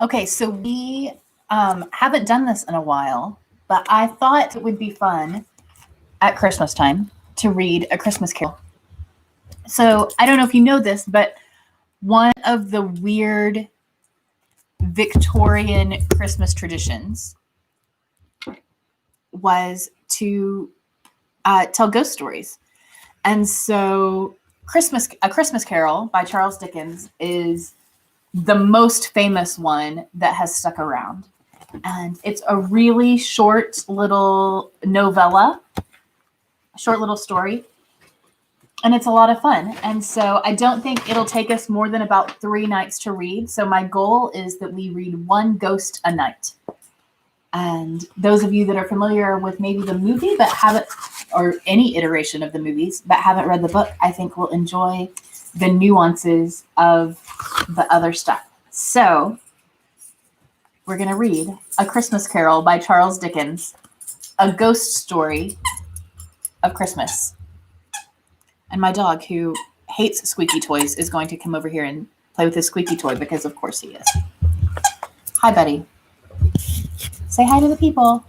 Okay, so we haven't done this in a while, but I thought it would be fun at Christmas time to read a Christmas carol. So I don't know if you know this, but one of the weird Victorian Christmas traditions was to tell ghost stories. And so A Christmas Carol by Charles Dickens is the most famous one that has stuck around. And it's a really short little novella, short little story. And it's a lot of fun. And so I don't think it'll take us more than about 3 nights to read. So my goal is that we read one ghost a night. And those of you that are familiar with maybe the movie but haven't, or any iteration of the movies, but haven't read the book, I think will enjoy the nuances of the other stuff. So we're going to read A Christmas Carol by Charles Dickens, a ghost story of Christmas. And my dog, who hates squeaky toys, is going to come over here and play with his squeaky toy because of course he is. Hi, buddy. Say hi to the people.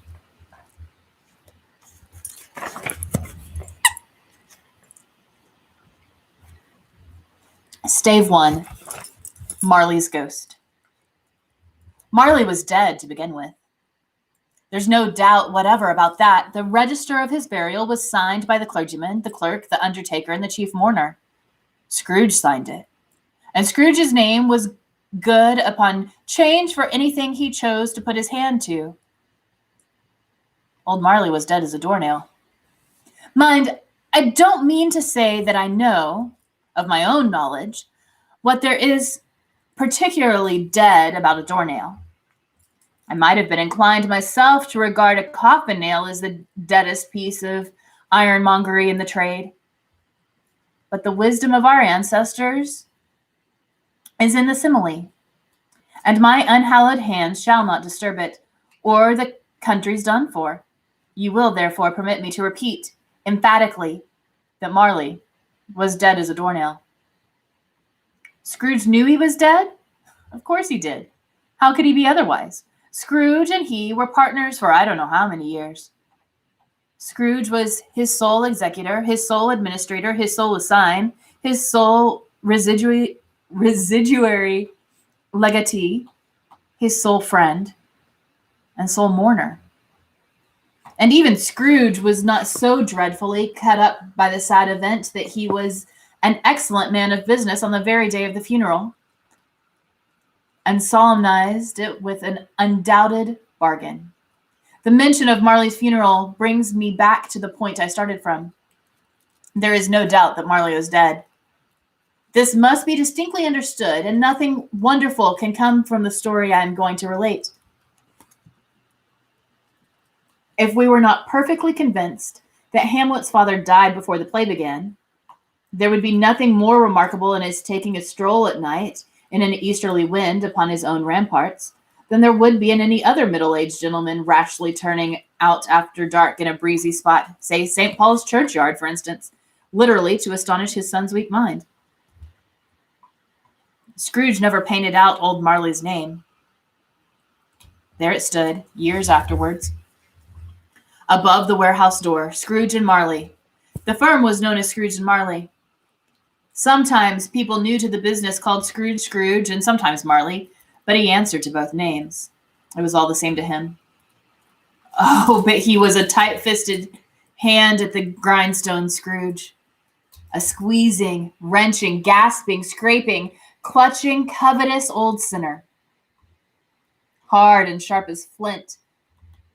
Stave 1, Marley's Ghost. Marley was dead to begin with. There's no doubt whatever about that. The register of his burial was signed by the clergyman, the clerk, the undertaker, and the chief mourner. Scrooge signed it. And Scrooge's name was good upon change for anything he chose to put his hand to. Old Marley was dead as a doornail. Mind, I don't mean to say that I know, of my own knowledge, what there is particularly dead about a doornail. I might have been inclined myself to regard a coffin nail as the deadest piece of ironmongery in the trade. But the wisdom of our ancestors is in the simile, and my unhallowed hands shall not disturb it, or the country's done for. You will therefore permit me to repeat emphatically that Marley was dead as a doornail. Scrooge knew he was dead? Of course he did. How could he be otherwise? Scrooge and he were partners for I don't know how many years. Scrooge was his sole executor, his sole administrator, his sole assign, his sole residuary legatee, his sole friend, and sole mourner. And even Scrooge was not so dreadfully cut up by the sad event that he was an excellent man of business on the very day of the funeral, and solemnized it with an undoubted bargain. The mention of Marley's funeral brings me back to the point I started from. There is no doubt that Marley was dead. This must be distinctly understood, and nothing wonderful can come from the story I am going to relate. If we were not perfectly convinced that Hamlet's father died before the play began, there would be nothing more remarkable in his taking a stroll at night in an easterly wind upon his own ramparts than there would be in any other middle-aged gentleman rashly turning out after dark in a breezy spot, say St. Paul's churchyard, for instance, literally to astonish his son's weak mind. Scrooge never painted out old Marley's name. There it stood, years afterwards, above the warehouse door, Scrooge and Marley. The firm was known as Scrooge and Marley. Sometimes people new to the business called Scrooge Scrooge and sometimes Marley, but he answered to both names. It was all the same to him. Oh, but he was a tight-fisted hand at the grindstone, Scrooge. A squeezing, wrenching, gasping, scraping, clutching, covetous old sinner. Hard and sharp as flint,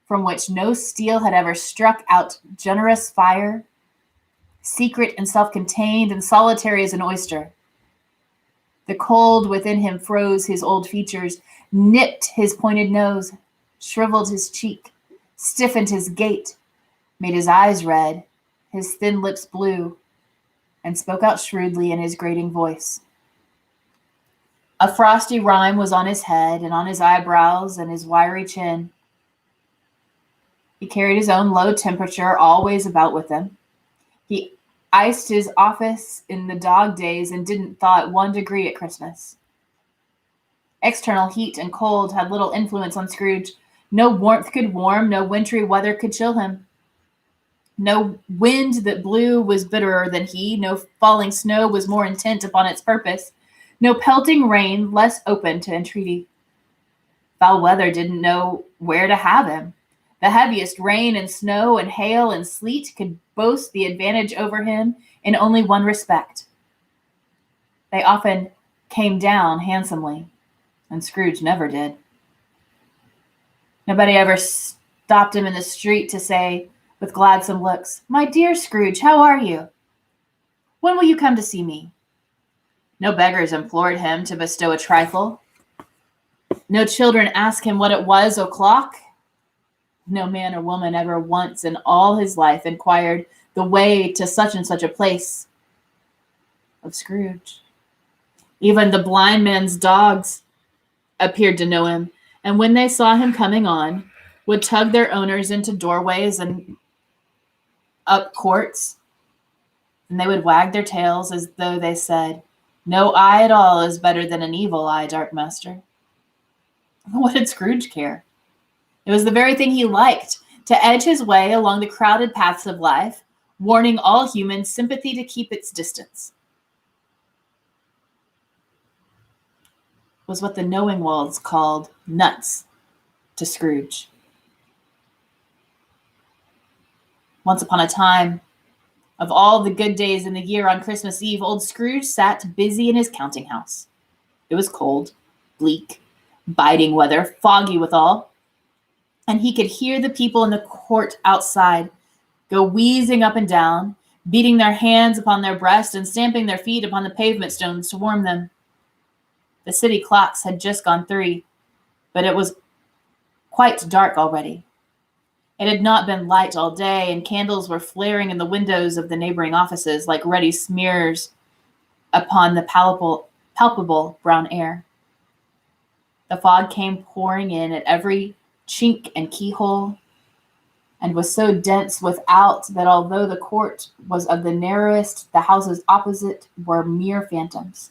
from which no steel had ever struck out generous fire, secret and self-contained and solitary as an oyster. The cold within him froze his old features, nipped his pointed nose, shriveled his cheek, stiffened his gait, made his eyes red, his thin lips blue, and spoke out shrewdly in his grating voice. A frosty rime was on his head and on his eyebrows and his wiry chin. He carried his own low temperature always about with him. He iced his office in the dog days and didn't thaw it 1 degree at Christmas. External heat and cold had little influence on Scrooge. No warmth could warm, no wintry weather could chill him. No wind that blew was bitterer than he, no falling snow was more intent upon its purpose, no pelting rain less open to entreaty. Foul weather didn't know where to have him. The heaviest rain and snow and hail and sleet could boast the advantage over him in only one respect. They often came down handsomely, and Scrooge never did. Nobody ever stopped him in the street to say, with gladsome looks, "My dear Scrooge, how are you? When will you come to see me?" No beggars implored him to bestow a trifle. No children asked him what it was o'clock. No man or woman ever once in all his life inquired the way to such and such a place of Scrooge. Even the blind man's dogs appeared to know him, and when they saw him coming on, would tug their owners into doorways and up courts, and they would wag their tails as though they said, "No eye at all is better than an evil eye, Dark Master." What did Scrooge care? It was the very thing he liked, to edge his way along the crowded paths of life, warning all human sympathy to keep its distance. It was what the knowing world called nuts to Scrooge. Once upon a time, of all the good days in the year on Christmas Eve, old Scrooge sat busy in his counting house. It was cold, bleak, biting weather, foggy withal, and he could hear the people in the court outside go wheezing up and down, beating their hands upon their breasts and stamping their feet upon the pavement stones to warm them. The city clocks had just gone 3, but it was quite dark already. It had not been light all day, and candles were flaring in the windows of the neighboring offices like ruddy smears upon the palpable brown air. The fog came pouring in at every chink and keyhole, and was so dense without that although the court was of the narrowest, the houses opposite were mere phantoms.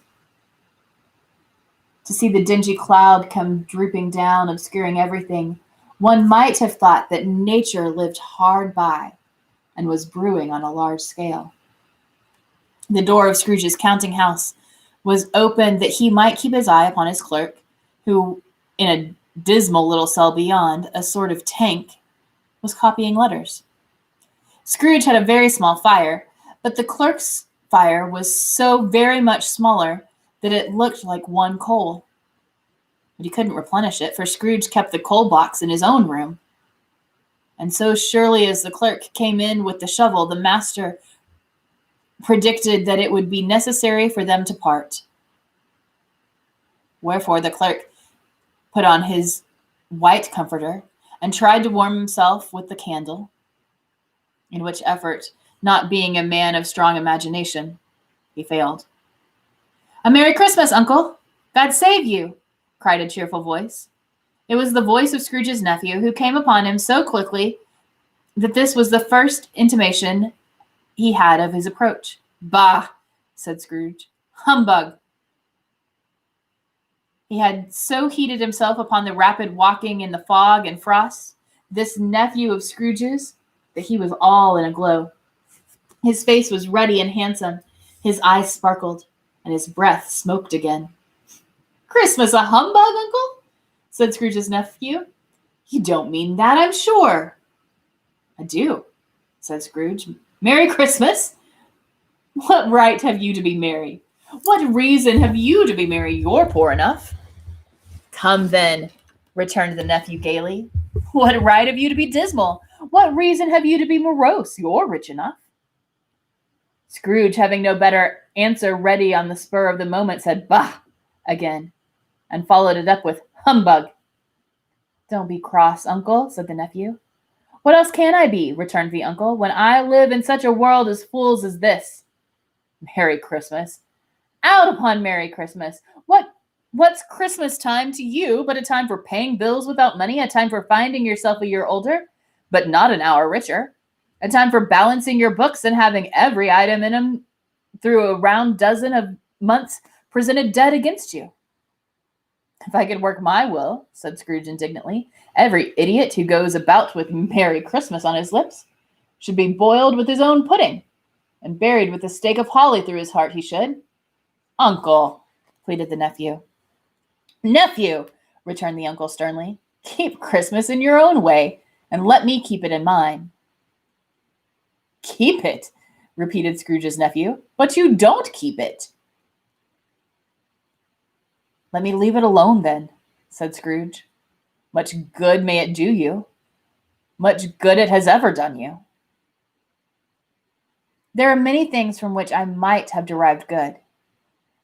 To see the dingy cloud come drooping down, obscuring everything, one might have thought that nature lived hard by and was brewing on a large scale. The door of Scrooge's counting house was open that he might keep his eye upon his clerk, who, in a dismal little cell beyond, a sort of tank, was copying letters. Scrooge had a very small fire, but the clerk's fire was so very much smaller that it looked like one coal. But he couldn't replenish it, for Scrooge kept the coal box in his own room. And so surely as the clerk came in with the shovel, the master predicted that it would be necessary for them to part. Wherefore the clerk put on his white comforter and tried to warm himself with the candle, in which effort, not being a man of strong imagination, he failed. "A Merry Christmas, Uncle! God save you!" cried a cheerful voice. It was the voice of Scrooge's nephew, who came upon him so quickly that this was the first intimation he had of his approach. "Bah!" said Scrooge. "Humbug!" He had so heated himself upon the rapid walking in the fog and frost, this nephew of Scrooge's, that he was all in a glow. His face was ruddy and handsome, his eyes sparkled, and his breath smoked again. "Christmas a humbug, Uncle?" said Scrooge's nephew. "You don't mean that, I'm sure." "I do," said Scrooge. "Merry Christmas? What right have you to be merry? What reason have you to be merry? You're poor enough." "Come then," returned the nephew gaily. "What right have you to be dismal? What reason have you to be morose? You're rich enough." Scrooge, having no better answer ready on the spur of the moment, said "Bah!" again, and followed it up with "Humbug." "Don't be cross, Uncle," said the nephew. "What else can I be?" returned the uncle, "when I live in such a world as fools as this? Merry Christmas! Out upon Merry Christmas! What's Christmas time to you but a time for paying bills without money, a time for finding yourself a year older, but not an hour richer, a time for balancing your books and having every item in them through a round dozen of months presented dead against you? If I could work my will, said Scrooge indignantly, every idiot who goes about with Merry Christmas on his lips should be boiled with his own pudding, and buried with a stake of holly through his heart, he should. Uncle, pleaded the nephew. Nephew, returned the uncle sternly, keep Christmas in your own way, and let me keep it in mine. Keep it, repeated Scrooge's nephew, but you don't keep it. Let me leave it alone, then, said Scrooge. Much good may it do you. Much good it has ever done you. There are many things from which I might have derived good,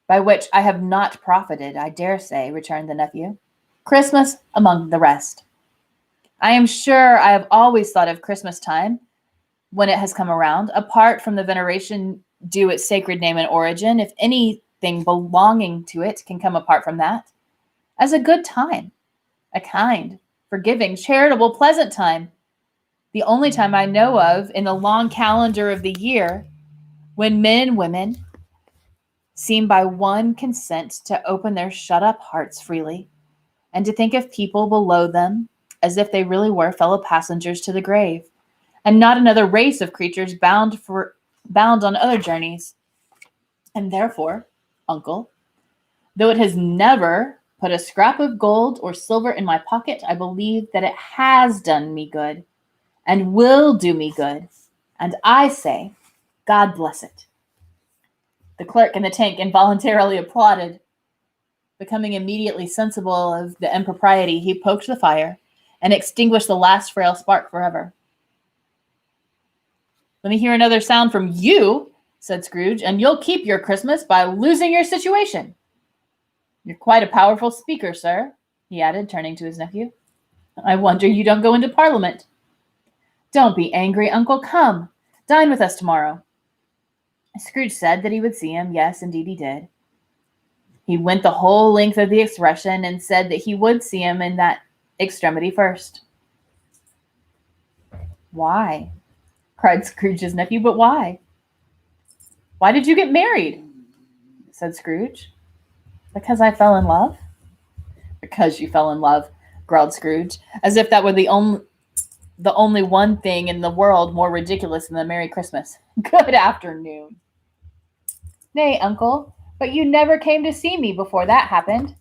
by which I have not profited, I dare say, returned the nephew. Christmas among the rest. I am sure I have always thought of Christmas time, when it has come around, apart from the veneration due its sacred name and origin, if anything belonging to it can come apart from that, as a good time, a kind, forgiving, charitable, pleasant time, the only time I know of in the long calendar of the year when men and women seem by one consent to open their shut-up hearts freely and to think of people below them as if they really were fellow passengers to the grave, and not another race of creatures bound on other journeys. And therefore, uncle, though it has never put a scrap of gold or silver in my pocket, I believe that it has done me good, and will do me good, and I say, God bless it. The clerk in the tank involuntarily applauded. Becoming immediately sensible of the impropriety, he poked the fire and extinguished the last frail spark forever. Let me hear another sound from you, said Scrooge, and you'll keep your Christmas by losing your situation. You're quite a powerful speaker, sir, he added, turning to his nephew. I wonder you don't go into Parliament. Don't be angry, Uncle. Come, dine with us tomorrow. Scrooge said that he would see him. Yes, indeed he did. He went the whole length of the expression and said that he would see him in that extremity first. Why? Cried Scrooge's nephew. But why? Why did you get married? Said Scrooge. Because I fell in love. Because you fell in love, growled Scrooge, as if that were the only one thing in the world more ridiculous than the Merry Christmas. Good afternoon. Nay, Uncle, but you never came to see me before that happened.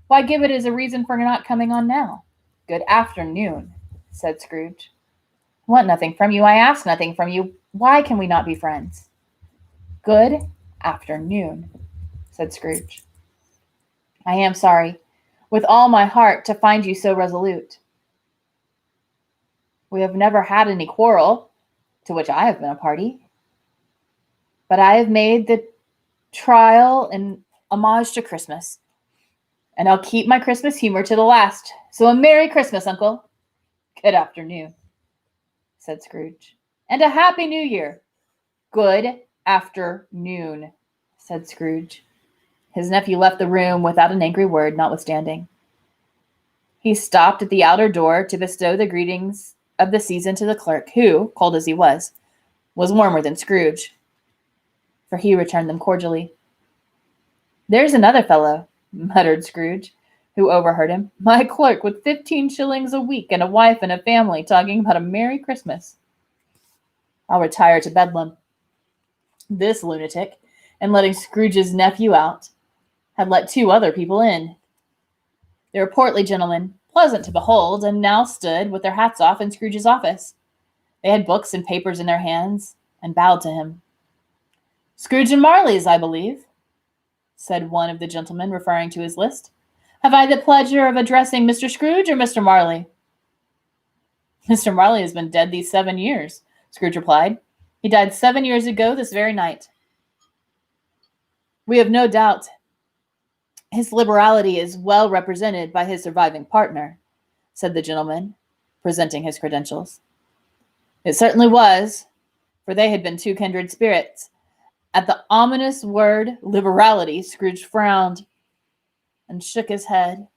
Why give it as a reason for not coming on now? Good afternoon, said Scrooge. I want nothing from you. I ask nothing from you. Why can we not be friends? Good afternoon, said Scrooge. I am sorry, with all my heart, to find you so resolute. We have never had any quarrel, to which I have been a party. But I have made the trial in homage to Christmas, and I'll keep my Christmas humor to the last. So a Merry Christmas, Uncle. Good afternoon, said Scrooge. And a Happy New Year. Good afternoon, said Scrooge. His nephew left the room without an angry word, notwithstanding. He stopped at the outer door to bestow the greetings of the season to the clerk, who, cold as he was warmer than Scrooge, for he returned them cordially. There's another fellow, muttered Scrooge, who overheard him. My clerk with 15 shillings a week and a wife and a family talking about a Merry Christmas. I'll retire to Bedlam. This lunatic, in letting Scrooge's nephew out, had let 2 other people in. They were portly gentlemen, pleasant to behold, and now stood with their hats off in Scrooge's office. They had books and papers in their hands, and bowed to him. Scrooge and Marley's, I believe, said one of the gentlemen, referring to his list. Have I the pleasure of addressing Mr. Scrooge or Mr. Marley? Mr. Marley has been dead these 7 years, Scrooge replied. He died 7 years ago this very night. We have no doubt his liberality is well represented by his surviving partner, said the gentleman, presenting his credentials. It certainly was, for they had been 2 kindred spirits. At the ominous word liberality, Scrooge frowned and shook his head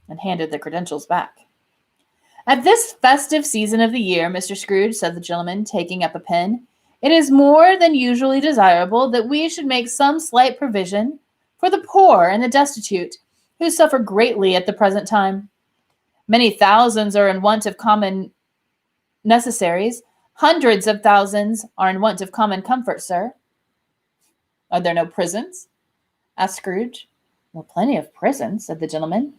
and handed the credentials back. At this festive season of the year, Mr. Scrooge, said the gentleman, taking up a pen, it is more than usually desirable that we should make some slight provision for the poor and the destitute, who suffer greatly at the present time. Many thousands are in want of common necessaries. Hundreds of thousands are in want of common comfort, sir. Are there no prisons? Asked Scrooge. Well, plenty of prisons, said the gentleman,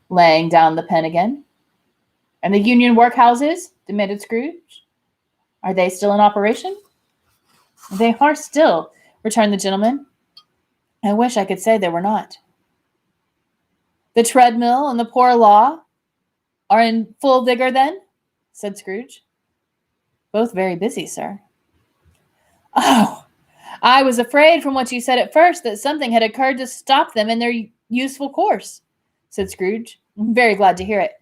laying down the pen again. And the Union workhouses? Demanded Scrooge. Are they still in operation? They are still, returned the gentleman. I wish I could say they were not. The treadmill and the poor law are in full vigor then? Said Scrooge. Both very busy, sir. Oh, I was afraid from what you said at first that something had occurred to stop them in their useful course, said Scrooge. I'm very glad to hear it.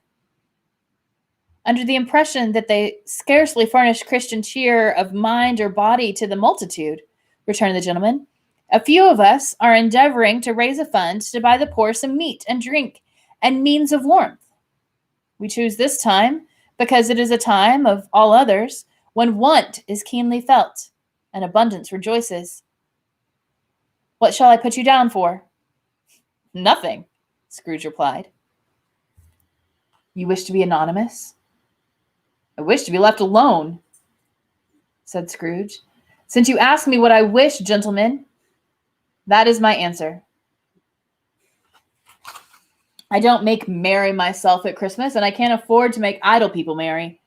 Under the impression that they scarcely furnish Christian cheer of mind or body to the multitude, returned the gentleman, a few of us are endeavoring to raise a fund to buy the poor some meat and drink and means of warmth. We choose this time because it is a time of all others when want is keenly felt and abundance rejoices. What shall I put you down for? Nothing, Scrooge replied. You wish to be anonymous? I wish to be left alone, said Scrooge. Since you ask me what I wish, gentlemen, that is my answer. I don't make merry myself at Christmas, and I can't afford to make idle people merry.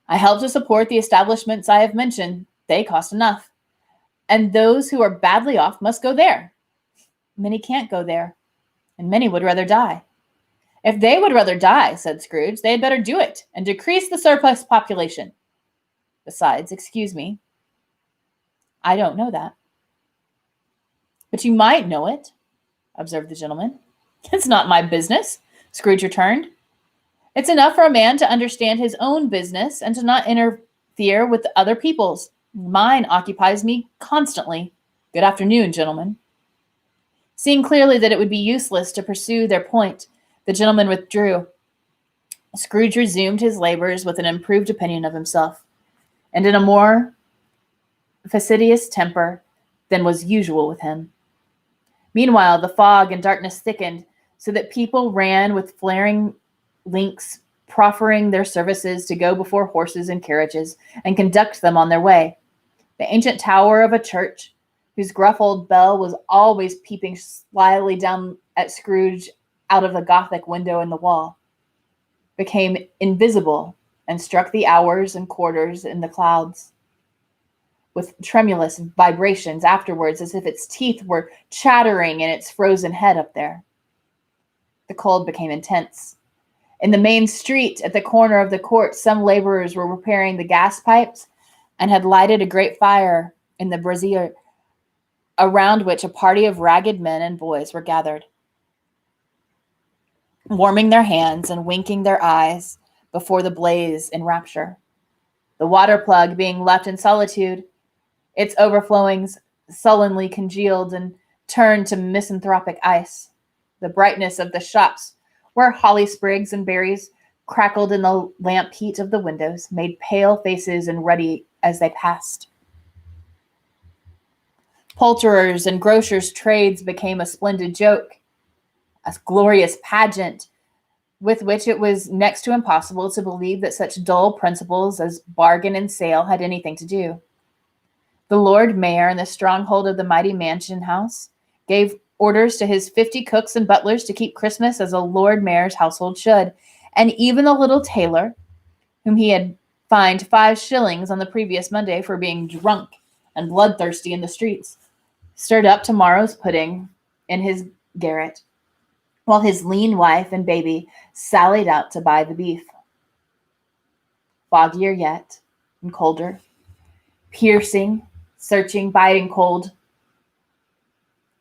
I help to support the establishments I have mentioned. They cost enough. And those who are badly off must go there. Many can't go there, and many would rather die. If they would rather die, said Scrooge, they had better do it and decrease the surplus population. Besides, excuse me, I don't know that. But you might know it, observed the gentleman. It's not my business, Scrooge returned. It's enough for a man to understand his own business and to not interfere with other people's. Mine occupies me constantly. Good afternoon, gentlemen. Seeing clearly that it would be useless to pursue their point, the gentleman withdrew. Scrooge resumed his labors with an improved opinion of himself, and in a more fastidious temper than was usual with him. Meanwhile, the fog and darkness thickened, so that people ran with flaring links, proffering their services to go before horses and carriages and conduct them on their way. The ancient tower of a church, whose gruff old bell was always peeping slyly down at Scrooge out of the Gothic window in the wall, became invisible and struck the hours and quarters in the clouds with tremulous vibrations afterwards, as if its teeth were chattering in its frozen head up there. The cold became intense. In the main street at the corner of the court, some laborers were repairing the gas pipes and had lighted a great fire in the brazier, around which a party of ragged men and boys were gathered, warming their hands and winking their eyes before the blaze in rapture. The water plug being left in solitude, its overflowings sullenly congealed and turned to misanthropic ice. The brightness of the shops, where holly sprigs and berries crackled in the lamp heat of the windows, made pale faces and ruddy as they passed. Poulterers' and grocers' trades became a splendid joke, a glorious pageant with which it was next to impossible to believe that such dull principles as bargain and sale had anything to do. The Lord Mayor, in the stronghold of the mighty mansion house, gave orders to his 50 cooks and butlers to keep Christmas as a Lord Mayor's household should, and even the little tailor, whom he had fined 5 shillings on the previous Monday for being drunk and bloodthirsty in the streets, stirred up tomorrow's pudding in his garret, while his lean wife and baby sallied out to buy the beef. Foggier yet, and colder, piercing, searching, biting cold.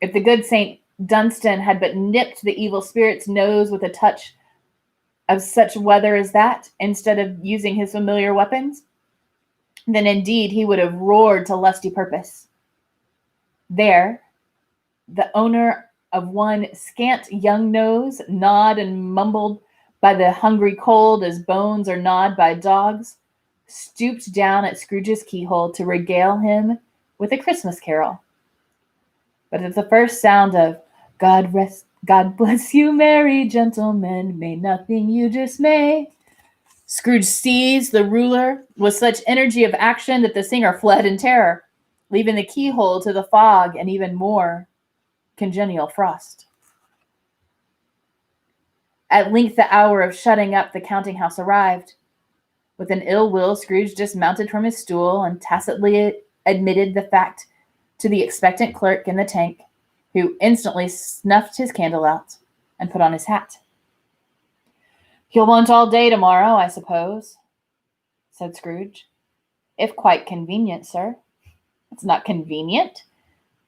If the good St. Dunstan had but nipped the evil spirit's nose with a touch of such weather as that, instead of using his familiar weapons, then indeed he would have roared to lusty purpose. There, the owner of one scant young nose, gnawed and mumbled by the hungry cold as bones are gnawed by dogs, stooped down at Scrooge's keyhole to regale him with a Christmas carol. But at the first sound of God God bless you, merry gentlemen, may nothing you dismay. Scrooge seized the ruler with such energy of action that the singer fled in terror, leaving the keyhole to the fog and even more congenial frost. At length the hour of shutting up the counting-house arrived. With an ill will, Scrooge dismounted from his stool and tacitly admitted the fact to the expectant clerk in the tank, who instantly snuffed his candle out and put on his hat. "You'll want all day tomorrow, I suppose," said Scrooge. "If quite convenient, sir." "It's not convenient,"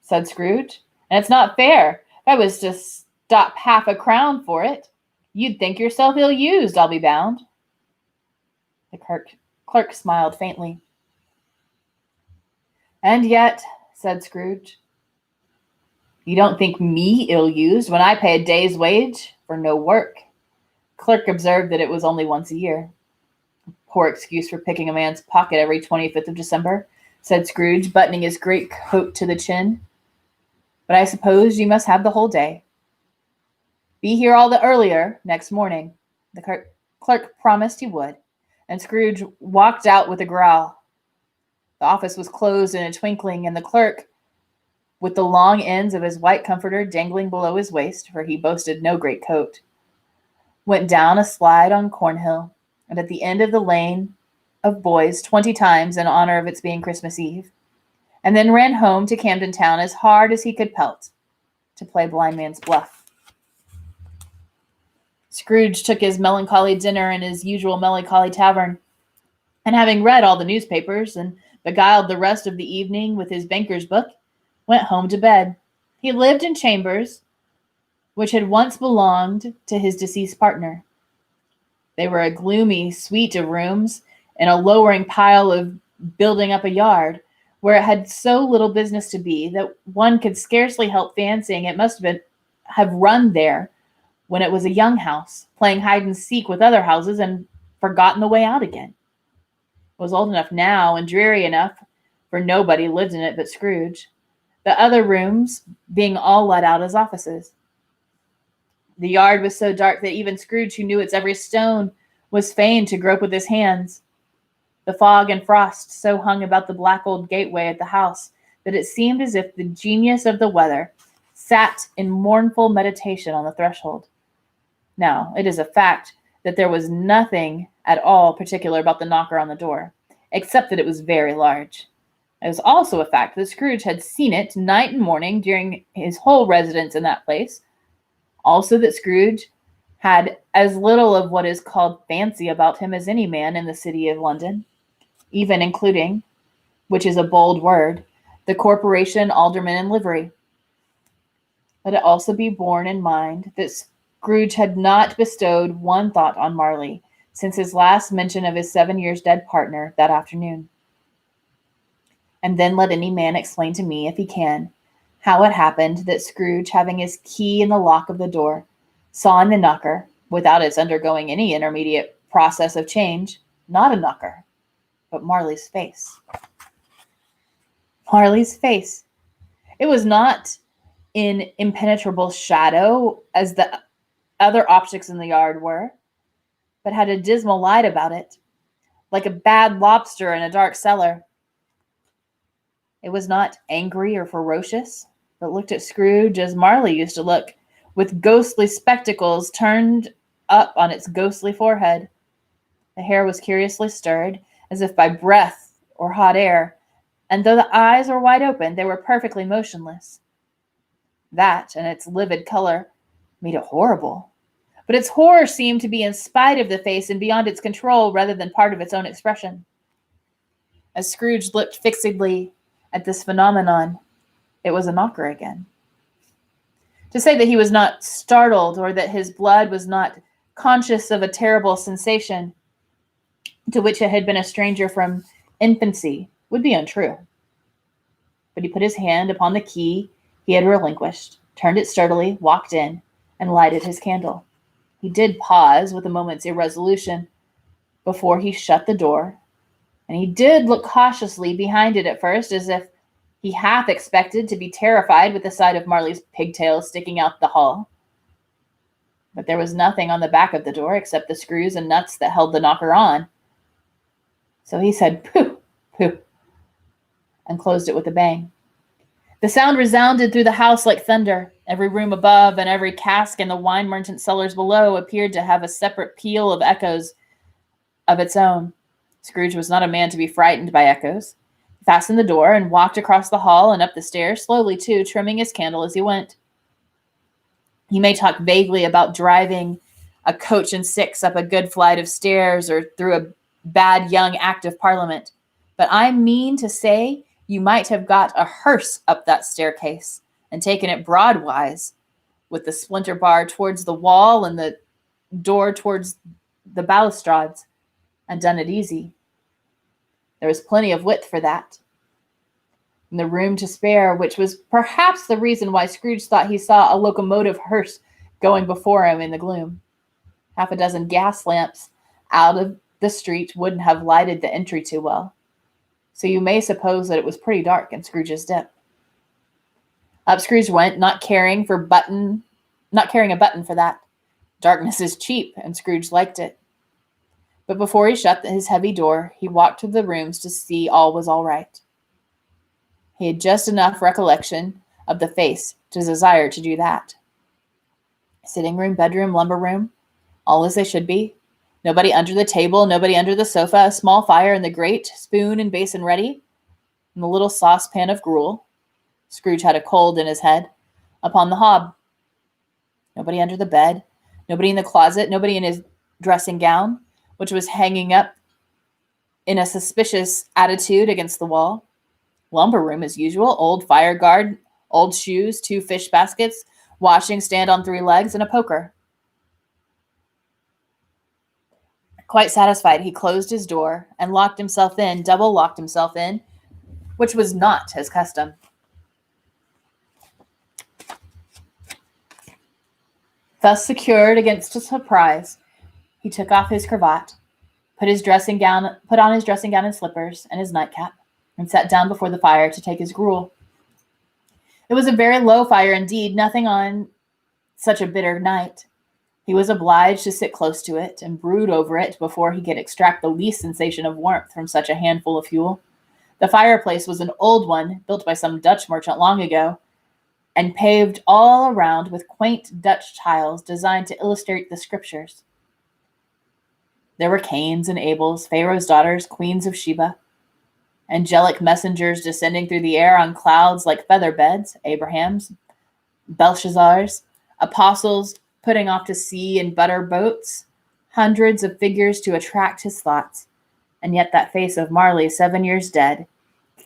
said Scrooge, "and it's not fair. If I was to stop half a crown for it, you'd think yourself ill-used, I'll be bound." The clerk smiled faintly. "And yet," said Scrooge, "you don't think me ill-used when I pay a day's wage for no work." Clerk observed that it was only once a year. "Poor excuse for picking a man's pocket every 25th of December," said Scrooge, buttoning his great coat to the chin. "But I suppose you must have the whole day. Be here all the earlier next morning." The clerk promised he would, and Scrooge walked out with a growl. The office was closed in a twinkling, and the clerk, with the long ends of his white comforter dangling below his waist, for he boasted no great coat, went down a slide on Cornhill, and at the end of the lane of boys 20 times in honor of its being Christmas Eve, and then ran home to Camden Town as hard as he could pelt to play blind man's bluff. Scrooge took his melancholy dinner in his usual melancholy tavern, and having read all the newspapers and beguiled the rest of the evening with his banker's book, went home to bed. He lived in chambers which had once belonged to his deceased partner. They were a gloomy suite of rooms in a lowering pile of building up a yard, where it had so little business to be that one could scarcely help fancying it must have run there when it was a young house, playing hide and seek with other houses and forgotten the way out again. It was old enough now and dreary enough, for nobody lived in it but Scrooge, the other rooms being all let out as offices. The yard was so dark that even Scrooge, who knew its every stone, was fain to grope with his hands. The fog and frost so hung about the black old gateway at the house that it seemed as if the genius of the weather sat in mournful meditation on the threshold. Now, it is a fact that there was nothing at all particular about the knocker on the door, except that it was very large. It was also a fact that Scrooge had seen it night and morning during his whole residence in that place. Also that Scrooge had as little of what is called fancy about him as any man in the city of London, even including, which is a bold word, the corporation, aldermen, and livery. Let it also be borne in mind that Scrooge had not bestowed one thought on Marley since his last mention of his 7 years dead partner that afternoon. And then let any man explain to me, if he can, how it happened that Scrooge, having his key in the lock of the door, saw in the knocker, without its undergoing any intermediate process of change, not a knocker, but Marley's face. Marley's face. It was not in impenetrable shadow as the other objects in the yard were, but had a dismal light about it, like a bad lobster in a dark cellar. It was not angry or ferocious, but looked at Scrooge as Marley used to look, with ghostly spectacles turned up on its ghostly forehead. The hair was curiously stirred, as if by breath or hot air, and though the eyes were wide open, they were perfectly motionless. That, and its livid color, made it horrible. But its horror seemed to be in spite of the face and beyond its control rather than part of its own expression. As Scrooge looked fixedly at this phenomenon, it was a knocker again. To say that he was not startled or that his blood was not conscious of a terrible sensation to which it had been a stranger from infancy would be untrue. But he put his hand upon the key he had relinquished, turned it sturdily, walked in, and lighted his candle. He did pause with a moment's irresolution before he shut the door, and he did look cautiously behind it at first, as if he half expected to be terrified with the sight of Marley's pigtails sticking out the hall. but there was nothing on the back of the door except the screws and nuts that held the knocker on. So he said, "Pooh, pooh," and closed it with a bang. The sound resounded through the house like thunder. Every room above and every cask in the wine merchant cellars below appeared to have a separate peal of echoes of its own. Scrooge was not a man to be frightened by echoes. He fastened the door and walked across the hall and up the stairs, slowly too, trimming his candle as he went. He may talk vaguely about driving a coach and six up a good flight of stairs or through a bad young act of Parliament, but I mean to say you might have got a hearse up that staircase and taken it broadwise, with the splinter bar towards the wall and the door towards the balustrades, and done it easy. There was plenty of width for that, and the room to spare, which was perhaps the reason why Scrooge thought he saw a locomotive hearse going before him in the gloom. Half a dozen gas lamps out of the street wouldn't have lighted the entry too well, so you may suppose that it was pretty dark in Scrooge's dip. Up Scrooge went, not caring a button for that. Darkness is cheap, and Scrooge liked it. But before he shut his heavy door, he walked through the rooms to see all was all right. He had just enough recollection of the face to desire to do that. Sitting room, bedroom, lumber room, all as they should be. Nobody under the table, nobody under the sofa, a small fire in the grate, spoon and basin ready, and the little saucepan of gruel. Scrooge had a cold in his head. Upon the hob. Nobody under the bed, nobody in the closet, nobody in his dressing gown, which was hanging up in a suspicious attitude against the wall. Lumber room as usual, old fire guard, old shoes, 2 fish baskets, washing stand on 3 legs, and a poker. Quite satisfied, he closed his door and locked himself in, double locked himself in, which was not his custom. Thus secured against a surprise, he took off his cravat, put on his dressing gown and slippers and his nightcap, and sat down before the fire to take his gruel. It was a very low fire indeed, nothing on such a bitter night. He was obliged to sit close to it and brood over it before he could extract the least sensation of warmth from such a handful of fuel. The fireplace was an old one, built by some Dutch merchant long ago, and paved all around with quaint Dutch tiles designed to illustrate the scriptures. There were Cains and Abels, Pharaoh's daughters, queens of Sheba, angelic messengers descending through the air on clouds like feather beds, Abraham's, Belshazzar's, apostles putting off to sea in butter boats, hundreds of figures to attract his thoughts, and yet that face of Marley, 7 years dead,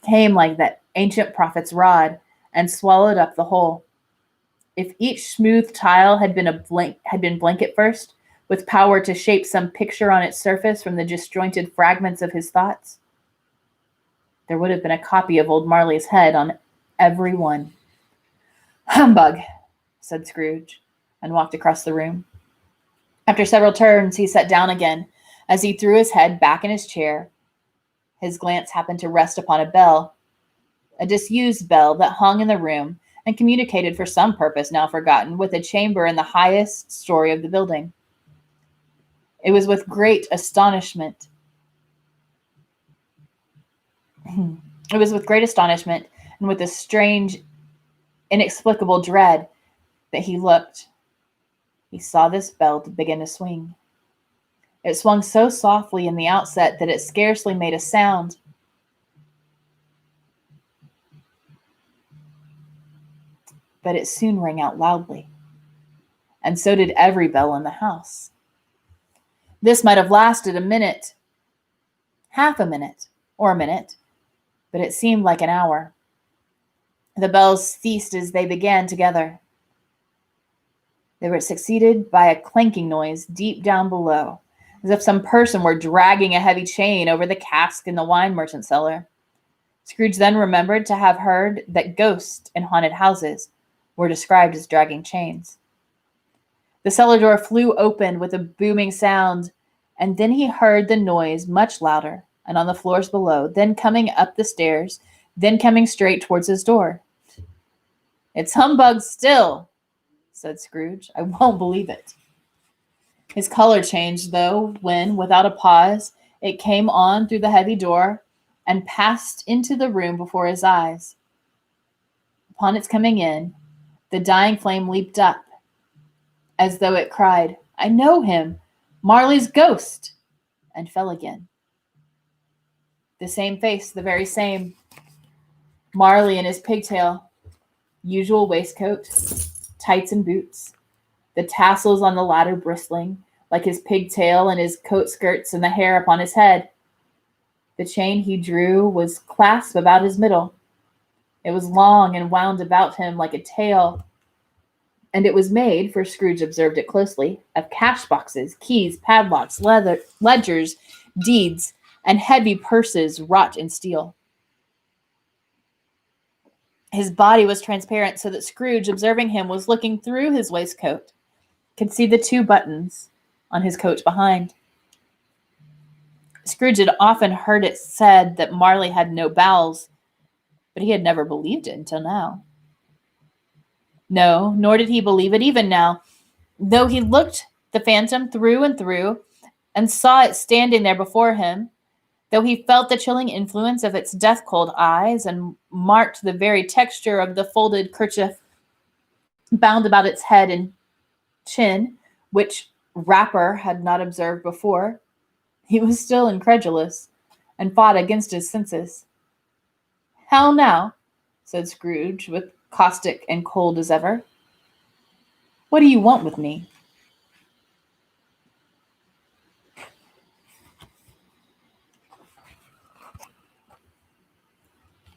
came like that ancient prophet's rod and swallowed up the whole. If each smooth tile had been blank at first, with power to shape some picture on its surface from the disjointed fragments of his thoughts, there would have been a copy of old Marley's head on every one. "Humbug," said Scrooge, and walked across the room. After several turns, he sat down again. As he threw his head back in his chair, his glance happened to rest upon a bell, a disused bell that hung in the room and communicated for some purpose now forgotten with a chamber in the highest story of the building. It was with great astonishment. and with a strange, inexplicable dread that he looked. He saw this bell begin to swing. It swung so softly in the outset that it scarcely made a sound. But it soon rang out loudly, and so did every bell in the house. This might have lasted a minute, half a minute, or a minute, but it seemed like an hour. The bells ceased as they began together. They were succeeded by a clanking noise deep down below, as if some person were dragging a heavy chain over the cask in the wine merchant cellar. Scrooge then remembered to have heard that ghosts in haunted houses were described as dragging chains. The cellar door flew open with a booming sound, and then he heard the noise much louder and on the floors below, then coming up the stairs, then coming straight towards his door. "It's humbug still," said Scrooge. "I won't believe it." His color changed, though, when, without a pause, it came on through the heavy door and passed into the room before his eyes. Upon its coming in, the dying flame leaped up, as though it cried, "I know him! Marley's ghost!" and fell again. The same face, the very same. Marley in his pigtail, usual waistcoat, tights and boots, the tassels on the latter bristling, like his pigtail and his coat skirts and the hair upon his head. The chain he drew was clasped about his middle. It was long and wound about him like a tail, and it was made, for Scrooge observed it closely, of cash boxes, keys, padlocks, ledgers, deeds, and heavy purses wrought in steel. His body was transparent, so that Scrooge, observing him, was looking through his waistcoat, could see the 2 buttons on his coat behind. Scrooge had often heard it said that Marley had no bowels, but he had never believed it until now. No, nor did he believe it even now, though he looked the phantom through and through and saw it standing there before him, though he felt the chilling influence of its death-cold eyes and marked the very texture of the folded kerchief bound about its head and chin, which Rapper had not observed before, he was still incredulous and fought against his senses. "How now?" said Scrooge, with caustic and cold as ever. "What do you want with me?"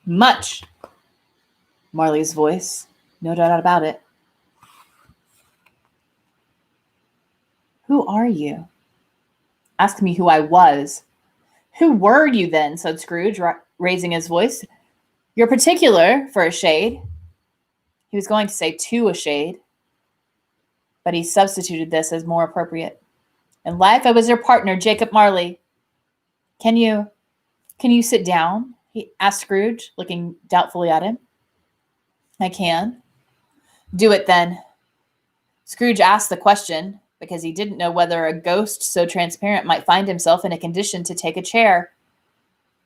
"Much." Marley's voice, no doubt about it. "Who are you?" "Ask me who I was." "Who were you then?" said Scrooge, raising his voice. "You're particular, for a shade." He was going to say "to a shade," but he substituted this as more appropriate. "In life, I was your partner, Jacob Marley." Can you sit down?" he asked Scrooge, looking doubtfully at him. "I can." "Do it then." Scrooge asked the question because he didn't know whether a ghost so transparent might find himself in a condition to take a chair,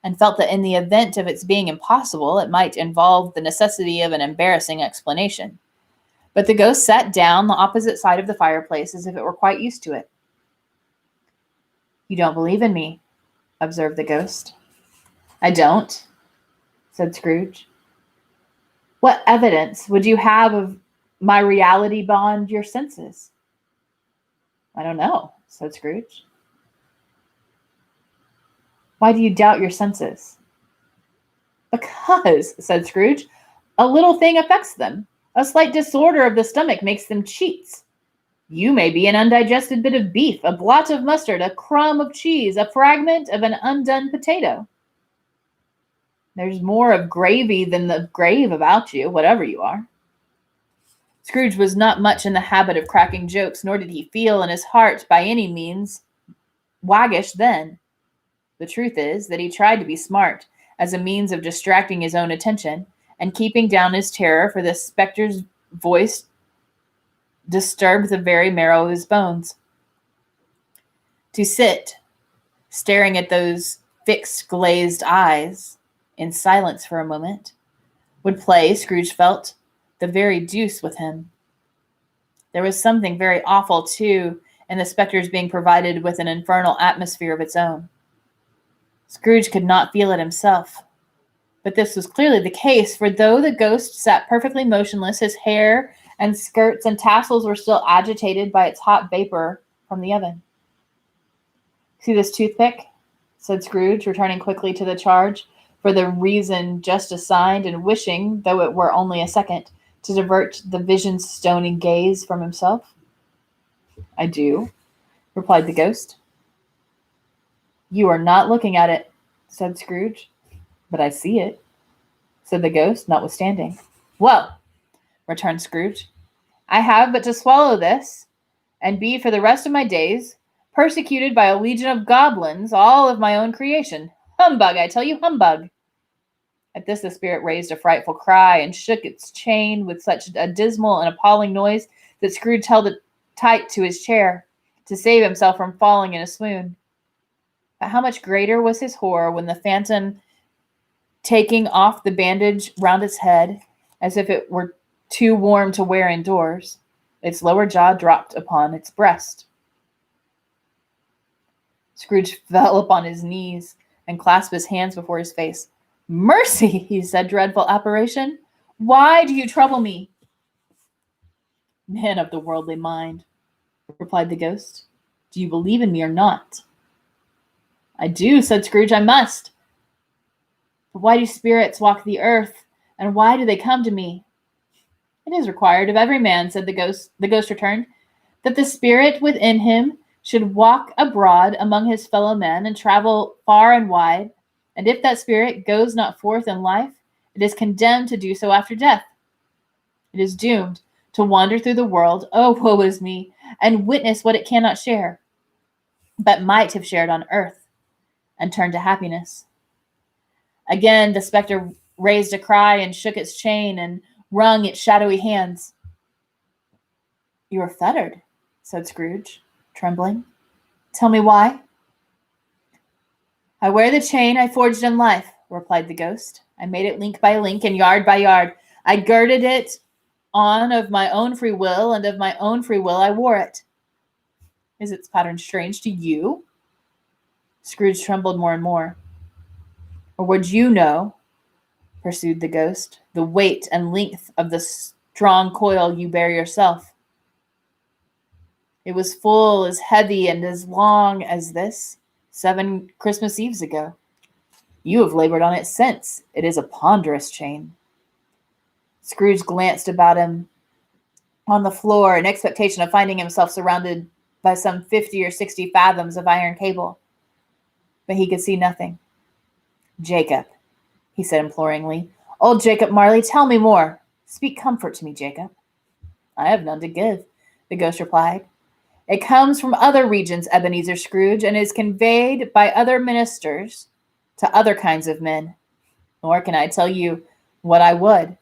and felt that in the event of its being impossible, it might involve the necessity of an embarrassing explanation. But the ghost sat down the opposite side of the fireplace as if it were quite used to it. "You don't believe in me," observed the ghost. "I don't," said Scrooge. "What evidence would you have of my reality beyond your senses?" "I don't know," said Scrooge. "Why do you doubt your senses?" "Because," said Scrooge, "a little thing affects them. A slight disorder of the stomach makes them cheats. You may be an undigested bit of beef, a blot of mustard, a crumb of cheese, a fragment of an undone potato. There's more of gravy than the grave about you, whatever you are." Scrooge was not much in the habit of cracking jokes, nor did he feel in his heart by any means waggish then. The truth is that he tried to be smart, as a means of distracting his own attention, and keeping down his terror, for the spectre's voice disturbed the very marrow of his bones. To sit, staring at those fixed, glazed eyes, in silence for a moment, would play, Scrooge felt, the very deuce with him. There was something very awful, too, in the spectre's being provided with an infernal atmosphere of its own. Scrooge could not feel it himself, but this was clearly the case, for though the ghost sat perfectly motionless, his hair and skirts and tassels were still agitated by its hot vapor from the oven. "See this toothpick?" said Scrooge, returning quickly to the charge, for the reason just assigned, and wishing, though it were only a second, to divert the vision's stony gaze from himself. "I do," replied the ghost. "You are not looking at it," said Scrooge. "But I see it," said the ghost, notwithstanding. "Well," returned Scrooge, "I have but to swallow this, and be for the rest of my days persecuted by a legion of goblins, all of my own creation. Humbug, I tell you, humbug!" At this the spirit raised a frightful cry and shook its chain with such a dismal and appalling noise that Scrooge held it tight to his chair. to save himself from falling in a swoon. But how much greater was his horror when the phantom, taking off the bandage round its head, as if it were too warm to wear indoors, its lower jaw dropped upon its breast. Scrooge fell upon his knees and clasped his hands before his face. "Mercy," he said, "dreadful apparition! Why do you trouble me?" "Man of the worldly mind," replied the ghost, "do you believe in me or not?" "I do," said Scrooge. "I must. But why do spirits walk the earth, and why do they come to me?" "It is required of every man," said the ghost. The ghost returned, "that the spirit within him should walk abroad among his fellow men and travel far and wide. And if that spirit goes not forth in life, it is condemned to do so after death. It is doomed to wander through the world, oh, woe is me, and witness what it cannot share, but might have shared on earth, and turn to happiness." Again the spectre raised a cry and shook its chain and wrung its shadowy hands. "You are fettered," said Scrooge, trembling. "Tell me why." "I wear the chain I forged in life," replied the ghost. "I made it link by link and yard by yard. I girded it on of my own free will, and of my own free will I wore it." "Is its pattern strange to you?" Scrooge trembled more and more. "Or would you know," pursued the ghost, "the weight and length of the strong coil you bear yourself? It was full, as heavy, and as long as this 7 Christmas Eves ago. You have labored on it since. It is a ponderous chain." Scrooge glanced about him on the floor in expectation of finding himself surrounded by some 50 or 60 fathoms of iron cable. But he could see nothing. "Jacob," he said imploringly. "Old Jacob Marley, tell me more. Speak comfort to me, Jacob." "I have none to give," the ghost replied. "It comes from other regions, Ebenezer Scrooge, and is conveyed by other ministers to other kinds of men. Nor can I tell you what I would.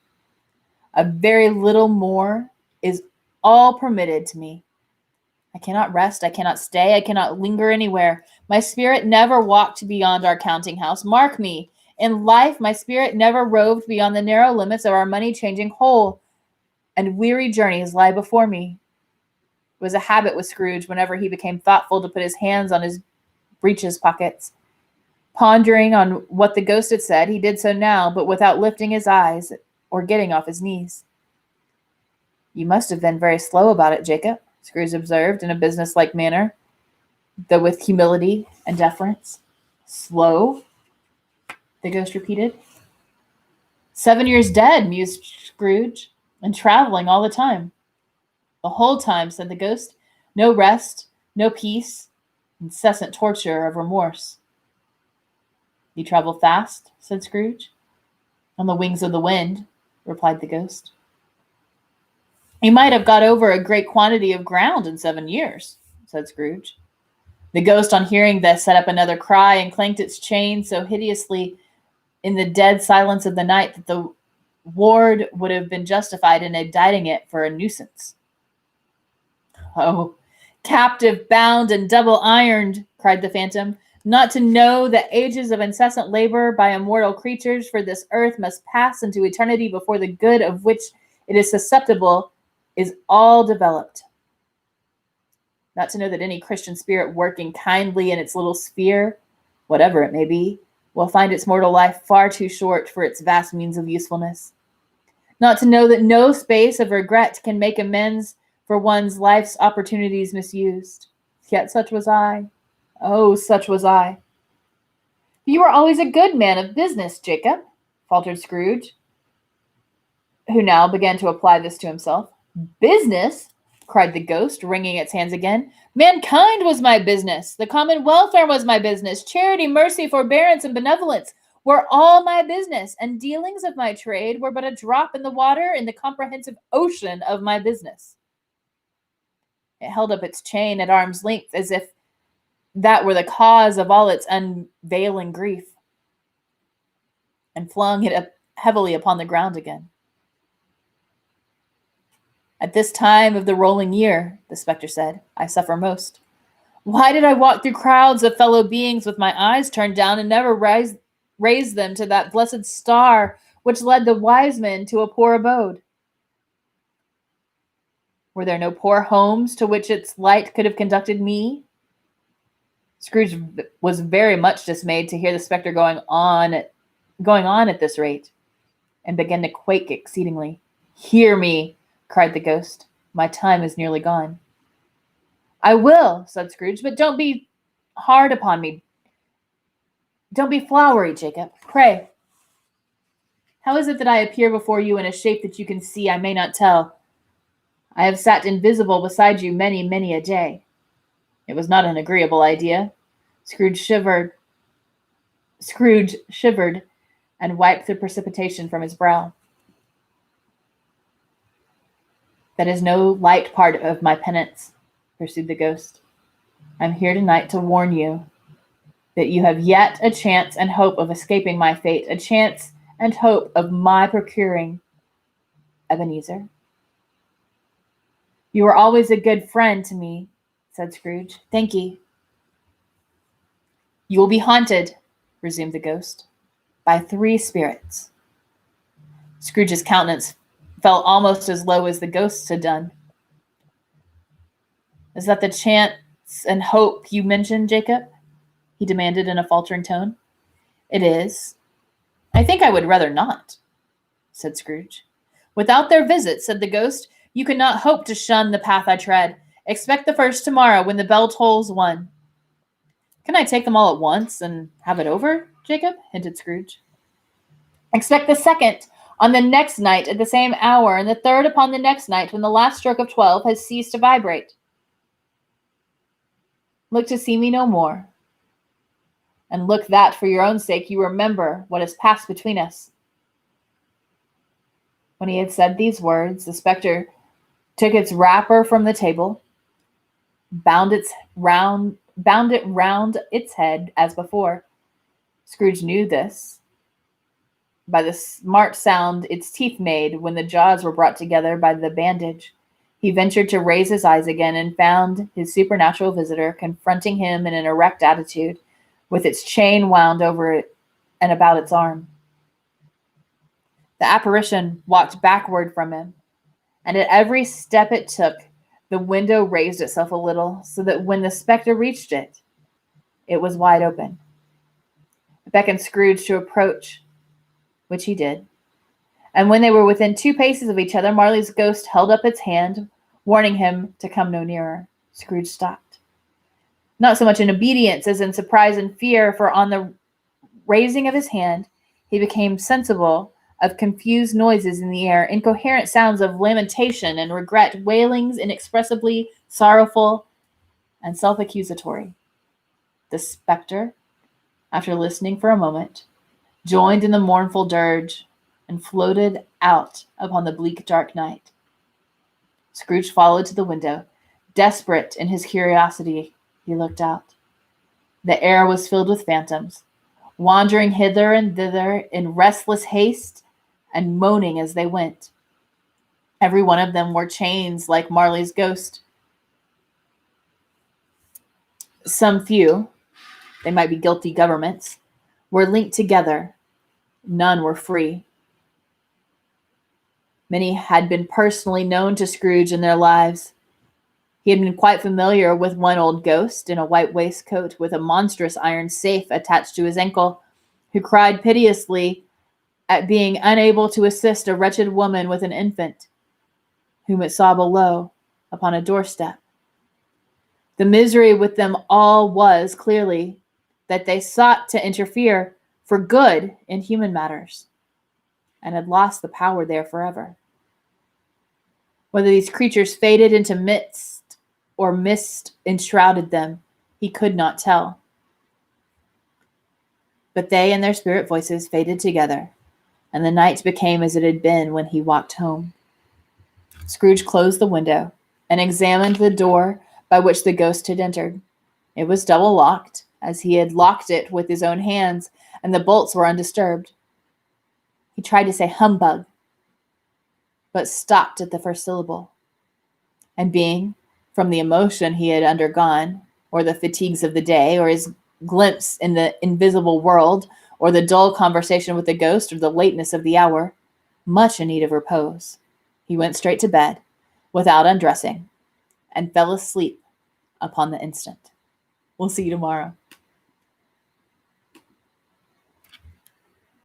A very little more is all permitted to me. I cannot rest, I cannot stay, I cannot linger anywhere. My spirit never walked beyond our counting house. Mark me, in life my spirit never roved beyond the narrow limits of our money-changing hole, and weary journeys lie before me." It was a habit with Scrooge, whenever he became thoughtful, to put his hands on his breeches pockets. Pondering on what the ghost had said, he did so now, but without lifting his eyes or getting off his knees. "You must have been very slow about it, Jacob," Scrooge observed in a businesslike manner, though with humility and deference. "Slow?" the ghost repeated. 7 years dead," mused Scrooge, "and traveling all the time." "The whole time," said the ghost. "No rest, no peace, incessant torture of remorse." "You travel fast?" said Scrooge. "On the wings of the wind," replied the ghost. "You might have got over a great quantity of ground in 7 years," said Scrooge. The ghost, on hearing this, set up another cry and clanked its chain so hideously in the dead silence of the night that the ward would have been justified in indicting it for a nuisance. "Oh, captive, bound, and double ironed," cried the phantom, "not to know that ages of incessant labor by immortal creatures for this earth must pass into eternity before the good of which it is susceptible is all developed. Not to know that any Christian spirit working kindly in its little sphere, whatever it may be, will find its mortal life far too short for its vast means of usefulness. Not to know that no space of regret can make amends for one's life's opportunities misused. Yet such was I. Oh, such was I." "You were always a good man of business, Jacob," faltered Scrooge, who now began to apply this to himself. "Business?" cried the ghost, wringing its hands again. "Mankind was my business. The common welfare was my business. Charity, mercy, forbearance, and benevolence were all my business, and dealings of my trade were but a drop in the water in the comprehensive ocean of my business." It held up its chain at arm's length, as if that were the cause of all its unveiling grief, and flung it up heavily upon the ground again. "At this time of the rolling year," the spectre said, "I suffer most. Why did I walk through crowds of fellow beings with my eyes turned down and never raise them to that blessed star which led the wise men to a poor abode? Were there no poor homes to which its light could have conducted me? Scrooge was very much dismayed to hear the spectre going on at this rate, and began to quake exceedingly. "Hear me," cried the ghost. "My time is nearly gone." "I will," said Scrooge, "but don't be hard upon me. Don't be flowery, Jacob. Pray, how is it that I appear before you in a shape that you can see I may not tell? I have sat invisible beside you many, many a day." It was not an agreeable idea. Scrooge shivered and wiped the precipitation from his brow. "That is no light part of my penance," pursued the ghost. "I'm here tonight to warn you that you have yet a chance and hope of escaping my fate, a chance and hope of my procuring Ebenezer." "You were always a good friend to me," said Scrooge. "Thank ye." "You will be haunted," resumed the ghost, "by 3 spirits." Scrooge's countenance fell almost as low as the ghost's had done. "Is that the chance and hope you mentioned, Jacob?" he demanded in a faltering tone. "It is. I think I would rather not," said Scrooge. "Without their visit," said the ghost, "you could not hope to shun the path I tread. Expect the first tomorrow when the bell tolls 1. "Can I take them all at once and have it over, Jacob?" hinted Scrooge. "Expect the second on the next night at the same hour, and the third upon the next night when the last stroke of 12 has ceased to vibrate. Look to see me no more, and look that for your own sake you remember what has passed between us." When he had said these words, the spectre took its wrapper from the table, bound it round its head as before. Scrooge knew this by the smart sound its teeth made when the jaws were brought together by the bandage. He ventured to raise his eyes again and found his supernatural visitor confronting him in an erect attitude, with its chain wound over it and about its arm. The apparition walked backward from him, and at every step it took, the window raised itself a little, so that when the spectre reached it, it was wide open. It beckoned Scrooge to approach, which he did. And when they were within 2 paces of each other, Marley's ghost held up its hand, warning him to come no nearer. Scrooge stopped, not so much in obedience as in surprise and fear, for on the raising of his hand, he became sensible of confused noises in the air, incoherent sounds of lamentation and regret, wailings inexpressibly sorrowful and self-accusatory. The spectre, after listening for a moment, joined in the mournful dirge and floated out upon the bleak, dark night. Scrooge followed to the window. Desperate in his curiosity, he looked out. The air was filled with phantoms, wandering hither and thither in restless haste and moaning as they went. Every one of them wore chains like Marley's ghost. Some few, they might be guilty governments, were linked together. None were free. Many had been personally known to Scrooge in their lives. He had been quite familiar with one old ghost in a white waistcoat with a monstrous iron safe attached to his ankle, who cried piteously at being unable to assist a wretched woman with an infant, whom it saw below upon a doorstep. The misery with them all was, clearly, that they sought to interfere for good in human matters, and had lost the power there forever. Whether these creatures faded into mist or mist enshrouded them, he could not tell. But they and their spirit voices faded together, and the night became as it had been when he walked home. Scrooge closed the window and examined the door by which the ghost had entered. It was double locked, as he had locked it with his own hands, and the bolts were undisturbed. He tried to say humbug, but stopped at the first syllable, and being, from the emotion he had undergone, or the fatigues of the day, or his glimpse in the invisible world, or the dull conversation with the ghost, or the lateness of the hour, much in need of repose. He went straight to bed, without undressing, and fell asleep upon the instant. We'll see you tomorrow.